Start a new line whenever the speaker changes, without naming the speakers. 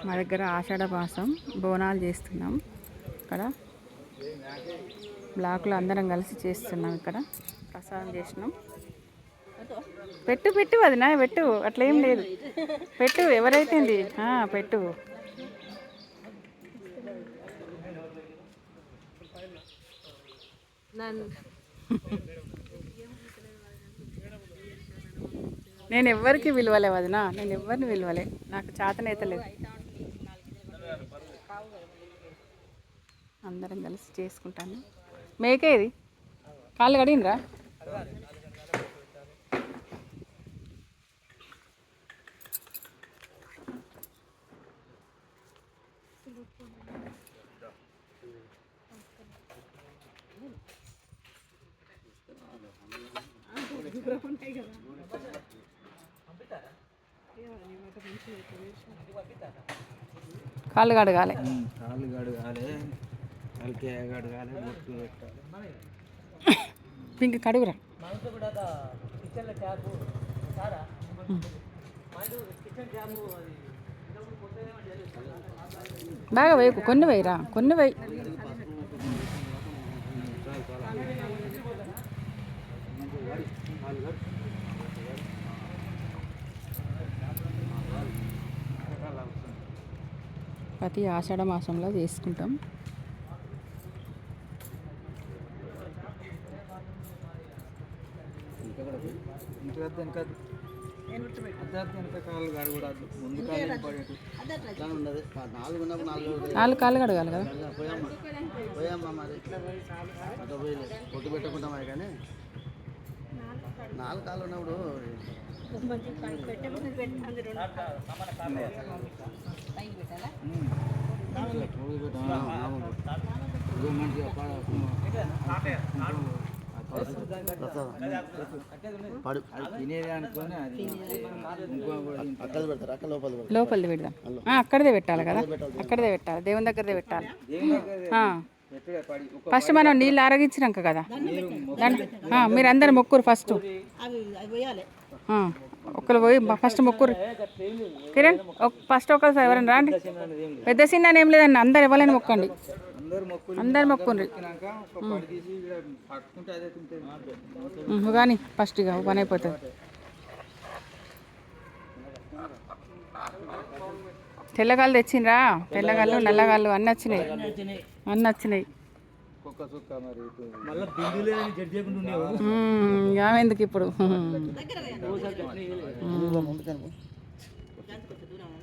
మా దగ్గర ఆషాఢ మాసం బోనాలు చేస్తున్నాం. ఇక్కడ బ్లాక్లో అందరం కలిసి చేస్తున్నాం. ఇక్కడ ప్రసాదం చేసినాం. పెట్టు పెట్టు అది నా పెట్టు, అట్లేం లేదు, పెట్టు ఎవరైతే పెట్టు. నేను ఎవ్వరికి విలువలే వదినా, నేను ఎవరిని విలువలే, నాకు చేతనైతలేదు. అందరం కలిసి చేసుకుంటాను. మేకేది కాళ్ళు కడిగినరా? కాళ్ళు కడగాలి, ఇంక కడుగురా. బాగా వేయకు, కొన్ని వేయరా, కొన్ని వేయి. ప్రతి ఆషాఢ మాసంలో చేసుకుంటాం. నాలుగు కాళ్ళు కడగాలి కదా.
పొట్టు పెట్టుకుంటాం కానీ నాలుగు కాళ్ళు ఉన్నప్పుడు
లోపలిది పెడదాం. అక్కడదే పెట్టాలి కదా, అక్కడదే పెట్టాలి, దేవుని దగ్గరదే పెట్టాలి. ఫస్ట్ మనం నీళ్ళు ఆరగించినాక కదా, మీరు అందరు మొక్కురు ఫస్ట్. ఒకరు పోయి ఫస్ట్ మొక్కురు. కిరణ్ ఫస్ట్ ఒకరు ఎవరైనా రాండి. పెద్ద చిన్న ఏం లేదండి, అందరు ఎవరైనా మొక్కండి, అందరు మొక్కుండ్రి కానీ ఫస్ట్ ఇక పని అయిపోతుంది. తెల్లగాళ్ళు తెచ్చిండ్రా? తెల్లగాళ్ళు నల్లగాళ్ళు అన్నీ వచ్చినాయి, అన్నీ వచ్చినాయి. ఎందుకు ఇప్పుడు